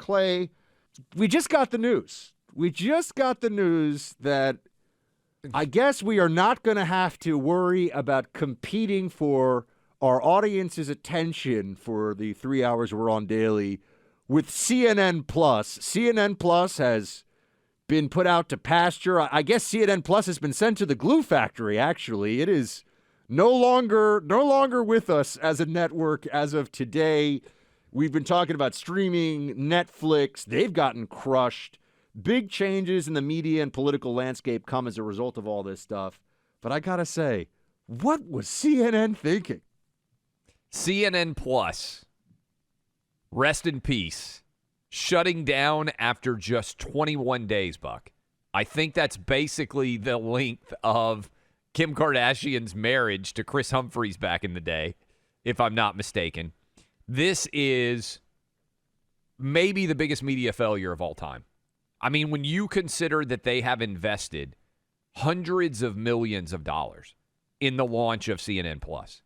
Clay, we just got the news. We just got the news that I guess we are not going to have to worry about competing for our audience's attention for the 3 hours we're on daily with CNN Plus. CNN Plus has been put out to pasture. I guess CNN Plus has been sent to the glue factory, actually. It is no longer with us as a network as of today. We've been talking about streaming, Netflix. They've gotten crushed. Big changes in the media and political landscape come as a result of all this stuff. But I got to say, what was CNN thinking? CNN Plus, rest in peace, shutting down after just 21 days, Buck. I think that's basically the length of Kim Kardashian's marriage to Chris Humphries back in the day, if I'm not mistaken. This is maybe the biggest media failure of all time. I mean, when you consider that they have invested hundreds of millions of dollars in the launch of CNN Plus.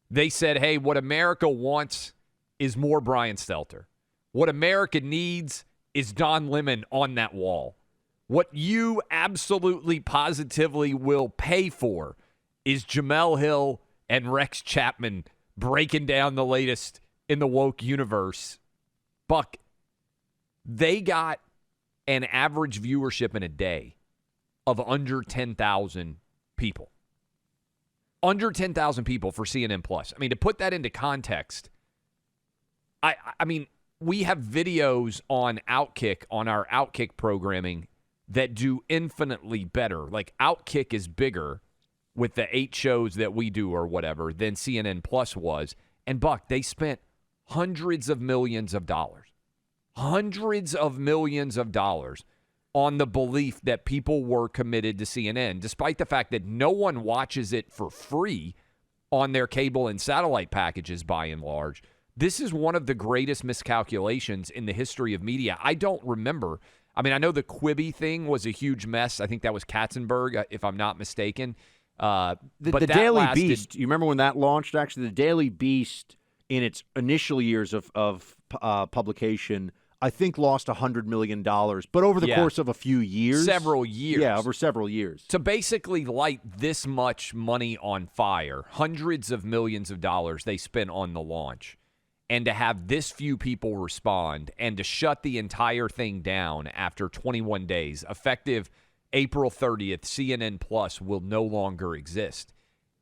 They said, hey, what America wants is more Brian Stelter. What America needs is Don Lemon on that wall. What you absolutely positively will pay for is Jamel Hill and Rex Chapman breaking down the latest in the woke universe. Buck, they got an average viewership in a day of under 10,000 people. Under 10,000 people for CNN Plus. I mean, to put that into context, I mean, we have videos on Outkick, on our Outkick programming, that do infinitely better. Like, Outkick is bigger with the 8 shows that we do or whatever than CNN Plus was. And, Buck, they spent hundreds of millions of dollars on the belief that people were committed to CNN, despite the fact that no one watches it for free on their cable and satellite packages by and large. This is one of the greatest miscalculations in the history of media. I don't remember. I mean, I know the Quibi thing was a huge mess. I think that was Katzenberg, if I'm not mistaken. The Daily Beast, you remember when that launched? Actually, the Daily Beast, in its initial years of publication, I think lost $100 million, but over the course of a few years. Several years. Yeah, over several years. To basically light this much money on fire, hundreds of millions of dollars they spent on the launch, and to have this few people respond, and to shut the entire thing down after 21 days, effective April 30th, CNN Plus will no longer exist,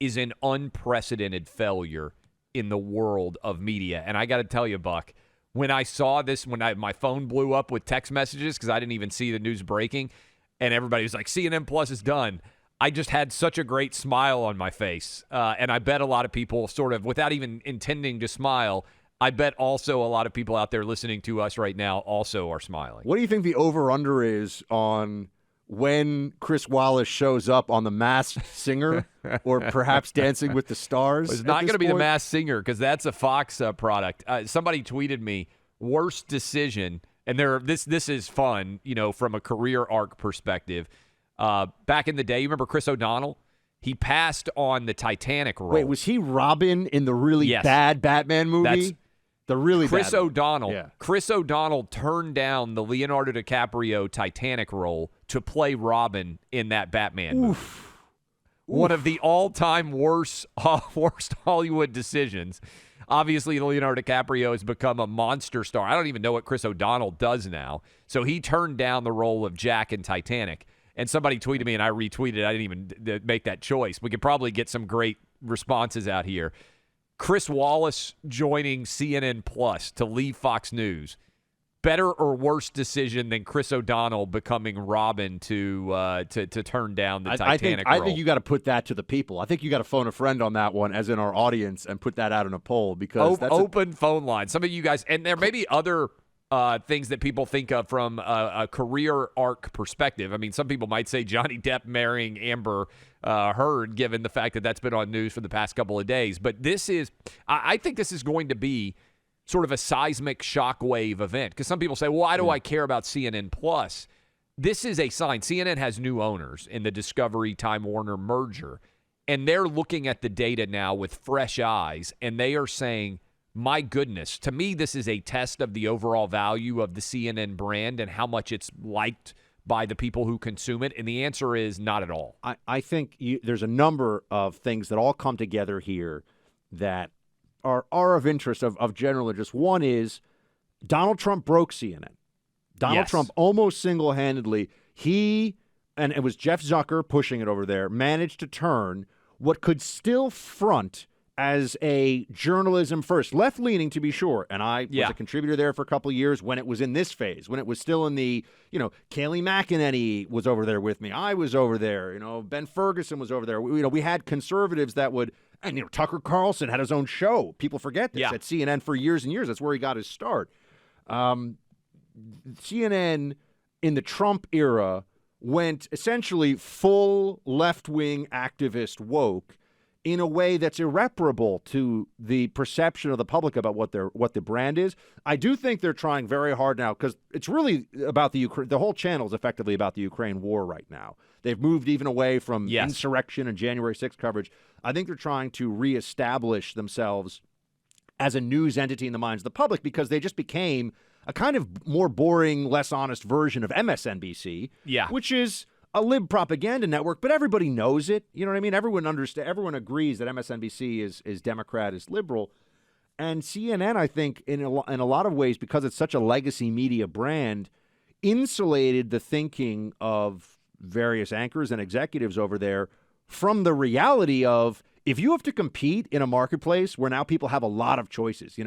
is an unprecedented failure in the world of media. And I got to tell you, Buck, when I saw this, my phone blew up with text messages because I didn't even see the news breaking, and everybody was like, CNN Plus is done, I just had such a great smile on my face. And I bet a lot of people sort of, without even intending to smile, I bet also a lot of people out there listening to us right now also are smiling. What do you think the over-under is on when Chris Wallace shows up on The Masked Singer or perhaps Dancing with the Stars? It's not going to be The Masked Singer because that's a Fox product. Somebody tweeted me, worst decision, and this is fun, from a career arc perspective. Back in the day, you remember Chris O'Donnell? He passed on the Titanic role. Wait, was he Robin in the really bad Batman movie? That's the really Chris bad O'Donnell. Yeah. Chris O'Donnell turned down the Leonardo DiCaprio Titanic role to play Robin in that Batman movie. One of the all-time worst Hollywood decisions. Obviously, Leonardo DiCaprio has become a monster star. I don't even know what Chris O'Donnell does now. So he turned down the role of Jack in Titanic. And somebody tweeted me, and I retweeted. I didn't even make that choice. We could probably get some great responses out here. Chris Wallace joining CNN Plus to leave Fox News. Better or worse decision than Chris O'Donnell becoming Robin to turn down the Titanic role? I think you got to put that to the people. I think you got to phone a friend on that one, as in our audience, and put that out in a poll because that's open phone line. Some of you guys, and there may be other things that people think of from a career arc perspective. I mean, some people might say Johnny Depp marrying Amber Heard, given the fact that that's been on news for the past couple of days. But I think this is going to be sort of a seismic shockwave event, because some people say, well, why do I care about CNN Plus? This is a sign. CNN has new owners in the Discovery-Time Warner merger, and they're looking at the data now with fresh eyes, and they are saying, my goodness, to me, this is a test of the overall value of the CNN brand and how much it's liked by the people who consume it. And the answer is not at all. I think there's a number of things that all come together here that are of interest of general interest. One is Donald Trump broke CNN. Donald Trump almost single-handedly, and it was Jeff Zucker pushing it over there, managed to turn what could still front as a journalism first, left-leaning to be sure, and I was a contributor there for a couple of years when it was in this phase, when it was still in the, Kayleigh McEnany was over there with me. I was over there. Ben Ferguson was over there. We had conservatives that would, and Tucker Carlson had his own show. People forget this at CNN for years and years. That's where he got his start. CNN in the Trump era went essentially full left-wing activist woke in a way that's irreparable to the perception of the public about what the brand is. I do think they're trying very hard now because it's really about the Ukraine. The whole channel is effectively about the Ukraine war right now. They've moved even away from insurrection and January 6th coverage. I think they're trying to reestablish themselves as a news entity in the minds of the public because they just became a kind of more boring, less honest version of MSNBC, which is a lib propaganda network, but everybody knows it. You know what I mean? Everyone agrees that MSNBC is Democrat, is liberal. And CNN, I think, in a lot of ways, because it's such a legacy media brand, insulated the thinking of various anchors and executives over there from the reality of if you have to compete in a marketplace where now people have a lot of choices.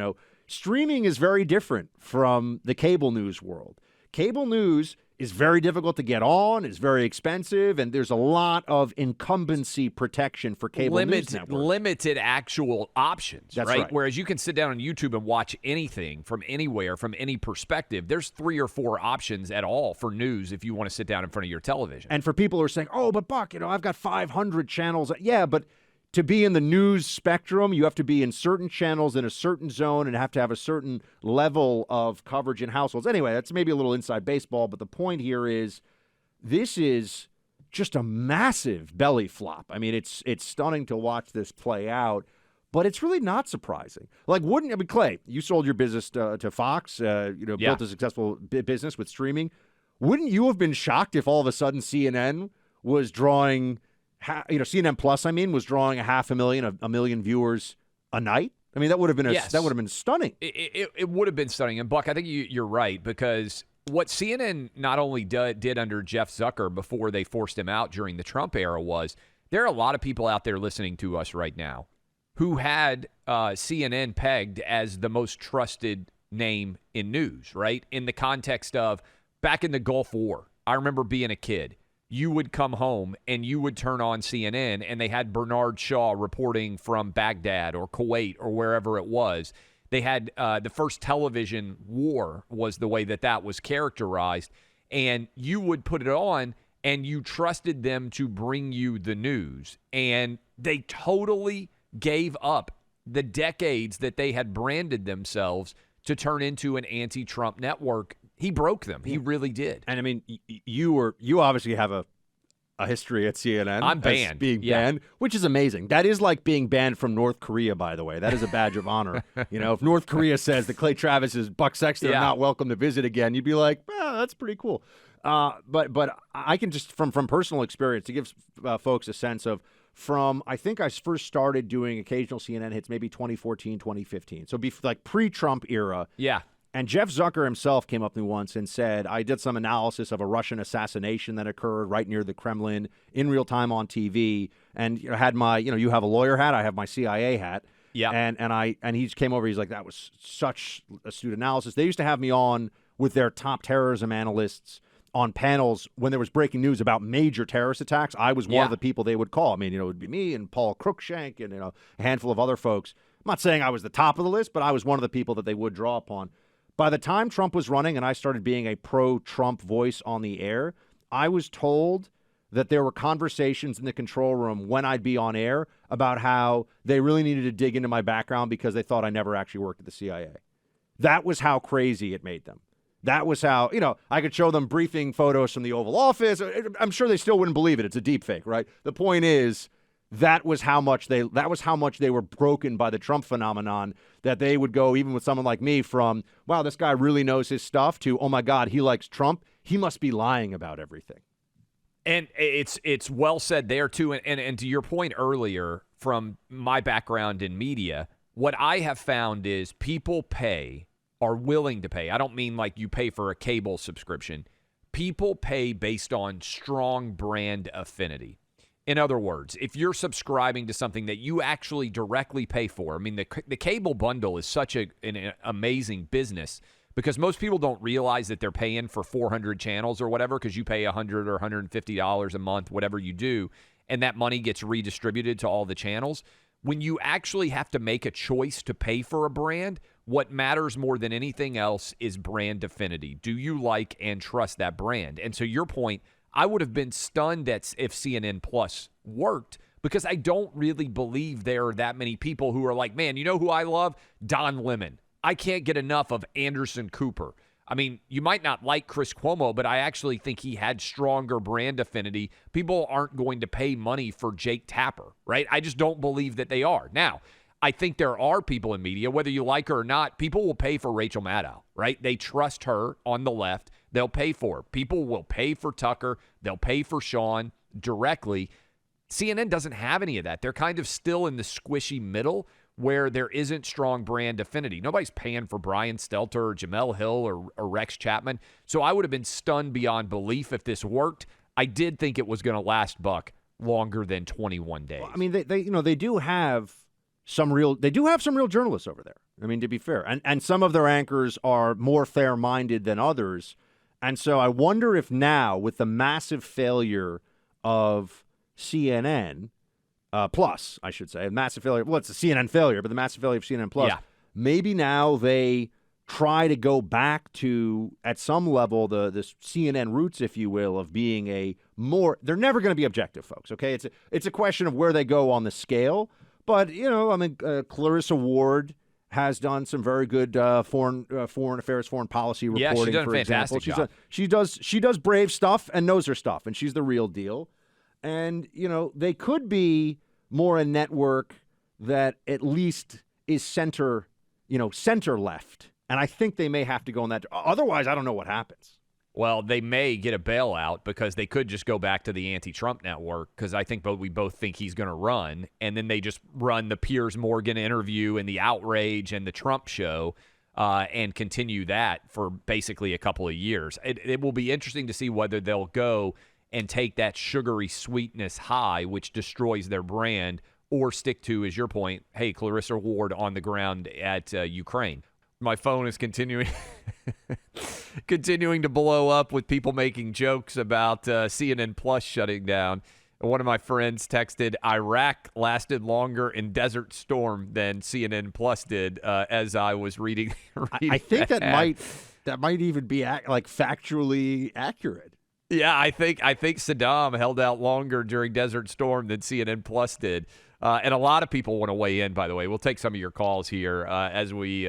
Streaming is very different from the cable news world. Cable news is very difficult to get on, it's very expensive, and there's a lot of incumbency protection for cable news networks. Limited actual options, That's right? Whereas you can sit down on YouTube and watch anything from anywhere, from any perspective. There's 3 or 4 options at all for news if you want to sit down in front of your television. And for people who are saying, oh, but Buck, I've got 500 channels. Yeah, but to be in the news spectrum, you have to be in certain channels in a certain zone and have to have a certain level of coverage in households. Anyway, that's maybe a little inside baseball, but the point here is this is just a massive belly flop. I mean, it's stunning to watch this play out, but it's really not surprising. Clay, you sold your business to Fox, built a successful business with streaming. Wouldn't you have been shocked if all of a sudden CNN was drawing CNN Plus, was drawing 500,000, 1 million viewers a night? I mean, that would have been that would have been stunning. It would have been stunning. And Buck, I think you're right, because what CNN not only did under Jeff Zucker before they forced him out during the Trump era was there are a lot of people out there listening to us right now who had CNN pegged as the most trusted name in news, right? In the context of back in the Gulf War, I remember being a kid. You would come home and you would turn on CNN and they had Bernard Shaw reporting from Baghdad or Kuwait or wherever it was. They had the first television war was the way that was characterized. And you would put it on and you trusted them to bring you the news. And they totally gave up the decades that they had branded themselves to turn into an anti-Trump network. He broke them. He really did. And I mean, you obviously have a history at CNN. I'm banned. Being banned, which is amazing. That is like being banned from North Korea, by the way. That is a badge of honor. If North Korea says that Clay Travis is Buck Sexton are not welcome to visit again, you'd be like, that's pretty cool. But I can just from personal experience to give folks a sense of I think I first started doing occasional CNN hits maybe 2014, 2015. So pre-Trump era. Yeah. And Jeff Zucker himself came up to me once and said, I did some analysis of a Russian assassination that occurred right near the Kremlin in real time on TV. And had my, you have a lawyer hat, I have my CIA hat. Yeah. And he just came over, he's like, that was such astute analysis. They used to have me on with their top terrorism analysts on panels when there was breaking news about major terrorist attacks. I was one of the people they would call. I mean, it would be me and Paul Cruikshank and a handful of other folks. I'm not saying I was the top of the list, but I was one of the people that they would draw upon. By the time Trump was running and I started being a pro-Trump voice on the air, I was told that there were conversations in the control room when I'd be on air about how they really needed to dig into my background because they thought I never actually worked at the CIA. That was how crazy it made them. That was how, I could show them briefing photos from the Oval Office. I'm sure they still wouldn't believe it. It's a deep fake, right? The point is, that was how much they were broken by the Trump phenomenon, that they would go, even with someone like me, from, wow, this guy really knows his stuff, to, oh my God, he likes Trump. He must be lying about everything. And it's well said there, too. And to your point earlier, from my background in media, what I have found is people are willing to pay. I don't mean like you pay for a cable subscription. People pay based on strong brand affinity. In other words, if you're subscribing to something that you actually directly pay for, I mean, the cable bundle is such an amazing business, because most people don't realize that they're paying for 400 channels or whatever, because you pay $100 or $150 a month, whatever you do, and that money gets redistributed to all the channels. When you actually have to make a choice to pay for a brand, what matters more than anything else is brand affinity. Do you like and trust that brand? And so your point, I would have been stunned if CNN Plus worked, because I don't really believe there are that many people who are like, man, you know who I love? Don Lemon. I can't get enough of Anderson Cooper. I mean, you might not like Chris Cuomo, but I actually think he had stronger brand affinity. People aren't going to pay money for Jake Tapper, right? I just don't believe that they are. Now, I think there are people in media, whether you like her or not, people will pay for Rachel Maddow, right? They trust her on the left. They'll pay for her. People will pay for Tucker. They'll pay for Sean directly. CNN doesn't have any of that. They're kind of still in the squishy middle where there isn't strong brand affinity. Nobody's paying for Brian Stelter or Jamel Hill or Rex Chapman. So I would have been stunned beyond belief if this worked. I did think it was going to last, Buck, longer than 21 days. Well, I mean, they do have some real journalists over there. I mean, to be fair, and some of their anchors are more fair-minded than others. And so I wonder if now, with the massive failure of CNN Plus, I should say, massive failure. Well, it's a CNN failure, but the massive failure of CNN Plus. Yeah. Maybe now they try to go back to, at some level, the CNN roots, if you will, of being a more. They're never going to be objective, folks. Okay, it's a question of where they go on the scale. But I mean, Clarissa Ward has done some very good foreign affairs, foreign policy reporting. Yeah, she's done for a fantastic example. job. She does brave stuff and knows her stuff, and she's the real deal. And they could be more a network that at least is center left. And I think they may have to go in that. Otherwise, I don't know what happens. Well, they may get a bailout, because they could just go back to the anti-Trump network, because I think we both think he's going to run, and then they just run the Piers Morgan interview and the outrage and the Trump show and continue that for basically a couple of years. It will be interesting to see whether they'll go and take that sugary sweetness high, which destroys their brand, or stick to, as your point, hey, Clarissa Ward on the ground at Ukraine. My phone is continuing to blow up with people making jokes about CNN Plus shutting down. One of my friends texted, Iraq lasted longer in Desert Storm than CNN Plus did, as I was reading I think that might even be factually accurate. Yeah, I think Saddam held out longer during Desert Storm than CNN Plus did. And a lot of people want to weigh in, by the way. We'll take some of your calls here as we,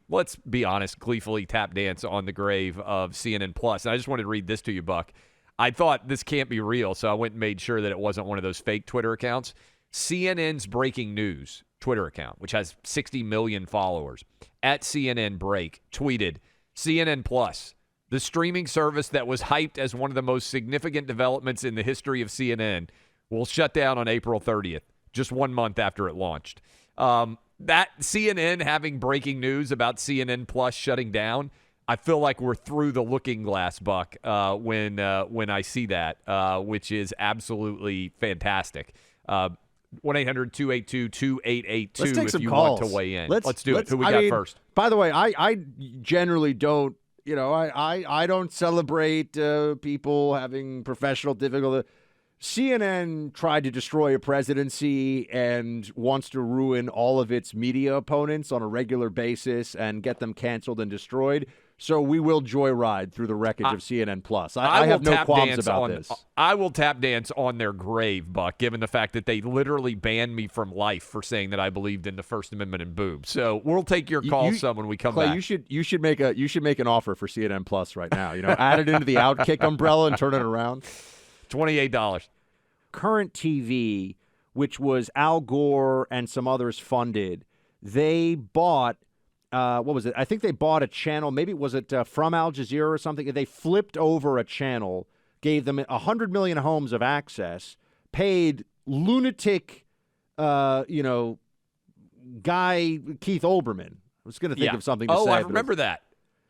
let's be honest, gleefully tap dance on the grave of CNN Plus. And I just wanted to read this to you, Buck. I thought this can't be real, so I went and made sure that it wasn't one of those fake Twitter accounts. CNN's Breaking News Twitter account, which has 60 million followers, at CNN Break, tweeted, CNN Plus, the streaming service that was hyped as one of the most significant developments in the history of CNN, will shut down on April 30th. Just 1 month after it launched. That CNN having breaking news about CNN Plus shutting down, I feel like we're through the looking glass, Buck, when I see that, which is absolutely fantastic. 1-800-282-2882 if you want to weigh in. Let's do it. Who we got first? By the way, I generally don't, I don't celebrate people having professional difficulty. CNN tried to destroy a presidency and wants to ruin all of its media opponents on a regular basis and get them canceled and destroyed. So we will joyride through the wreckage of CNN Plus. I have no qualms about this. I will tap dance on their grave, Buck, given the fact that they literally banned me from life for saying that I believed in the First Amendment and boobs. So we'll take your call when we come back. You should make an offer for CNN Plus right now. Add it into the Outkick umbrella and turn it around. $28. Current TV which was Al Gore and some others funded. They bought, what was it? I think they bought a channel. Maybe was it from Al Jazeera or something? They flipped over a channel, gave them 100 million homes of access, paid lunatic, guy Keith Olbermann. I was going to think of something to say. Oh, I remember that.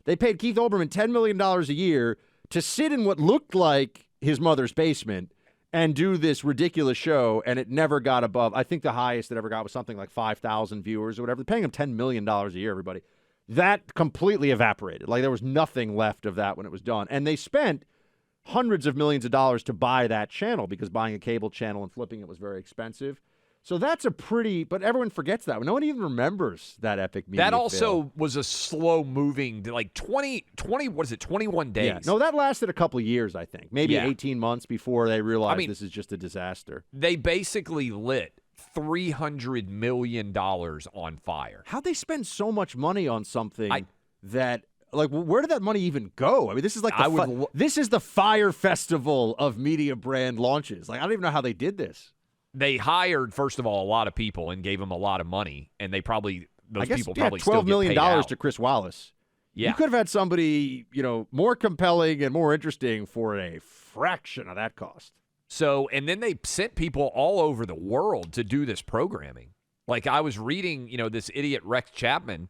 They paid Keith Olbermann $10 million a year to sit in what looked like his mother's basement and do this ridiculous show, and it never got above, I think the highest it ever got was something like 5,000 viewers or whatever. They're paying him $10 million a year, everybody. That completely evaporated. Like, there was nothing left of that when it was done. And they spent hundreds of millions of dollars to buy that channel because buying a cable channel and flipping it was very expensive. So that's but everyone forgets that. No one even remembers that epic media That also fail. was a slow-moving, like 21 days. Yeah. No, that lasted a couple of years, I think. Maybe 18 months before they realized this is just a disaster. They basically lit $300 million on fire. How'd they spend so much money on something that, like, where did that money even go? I mean, this is like this is the Fire Festival of media brand launches. Like, I don't even know how they did this. They hired, first of all, a lot of people and gave them a lot of money, and they probably people probably $12 million to Chris Wallace. Yeah. You could have had somebody, more compelling and more interesting for a fraction of that cost. So, and then they sent people all over the world to do this programming. Like, I was reading, this idiot Rex Chapman.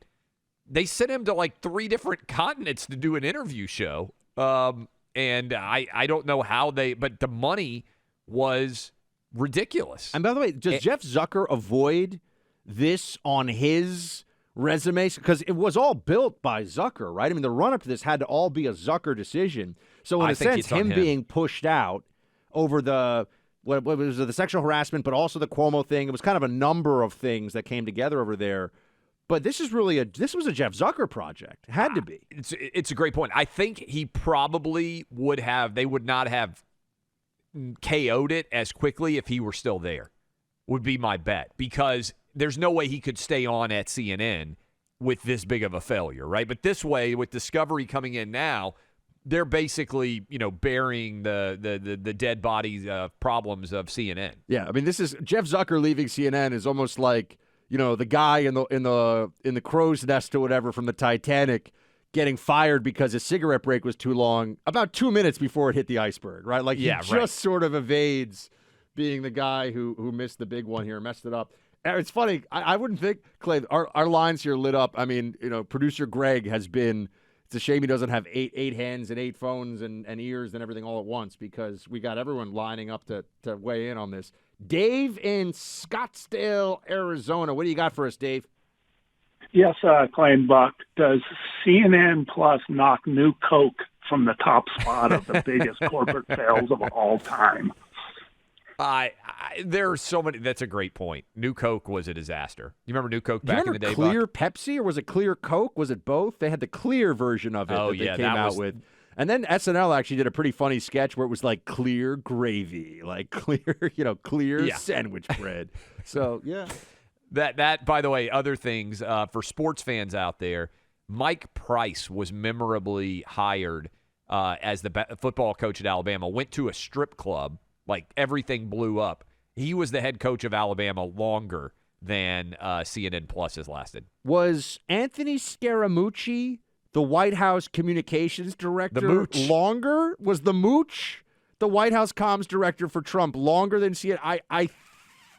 They sent him to like 3 different continents to do an interview show. And I don't know how but the money was ridiculous. And by the way, does Jeff Zucker avoid this on his resume? Because it was all built by Zucker, right? I mean, the run-up to this had to all be a Zucker decision. So in a sense, him being pushed out over the what was the sexual harassment, but also the Cuomo thing, it was kind of a number of things that came together over there. But this is really this was a Jeff Zucker project. It had to be. It's a great point. I think he probably they would not have KO'd it as quickly if he were still there, would be my bet, because there's no way he could stay on at CNN with this big of a failure, right? But this way, with Discovery coming in now, they're basically, burying the dead bodies problems of CNN. Yeah, I mean, this is Jeff Zucker leaving CNN is almost like, the guy in the crow's nest or whatever from the Titanic getting fired because his cigarette break was too long about 2 minutes before it hit the iceberg, right? Like, he sort of evades being the guy who missed the big one here, messed it up. And it's funny. I wouldn't think, Clay, our lines here lit up. I mean, producer Greg has been, it's a shame he doesn't have eight hands and 8 phones and ears and everything all at once, because we got everyone lining up to weigh in on this. Dave in Scottsdale, Arizona. What do you got for us, Dave? Yes, Clay and Buck. Does CNN Plus knock New Coke from the top spot of the biggest corporate sales of all time? There are so many. That's a great point. New Coke was a disaster. You remember New Coke back in the day? Clear Buck? Pepsi, or was it Clear Coke? Was it both? They had the clear version of it that they came out with. And then SNL actually did a pretty funny sketch where it was like clear gravy, like clear sandwich bread. So, yeah. That, by the way, other things for sports fans out there, Mike Price was memorably hired as the football coach at Alabama, went to a strip club, like everything blew up. He was the head coach of Alabama longer than CNN Plus has lasted. Was Anthony Scaramucci the White House communications director? The Mooch. Longer? Was the Mooch the White House comms director for Trump longer than CNN?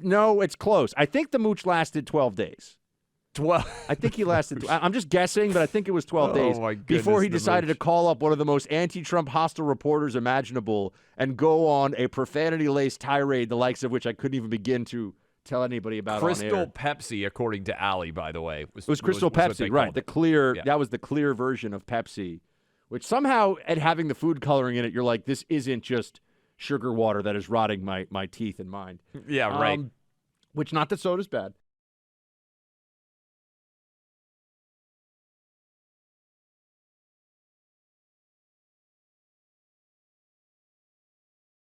No, it's close. I think the Mooch lasted 12 days. 12? I think he lasted. I'm just guessing, but I think it was 12 days before he decided to call up one of the most anti-Trump hostile reporters imaginable and go on a profanity-laced tirade, the likes of which I couldn't even begin to tell anybody about Crystal on air. Pepsi, according to Allie, by the way. It was Crystal Pepsi, right. The clear. Yeah. That was the clear version of Pepsi, which somehow, at having the food coloring in it, you're like, this isn't just sugar water that is rotting my teeth and mind. Yeah, right. Which, not that soda's bad.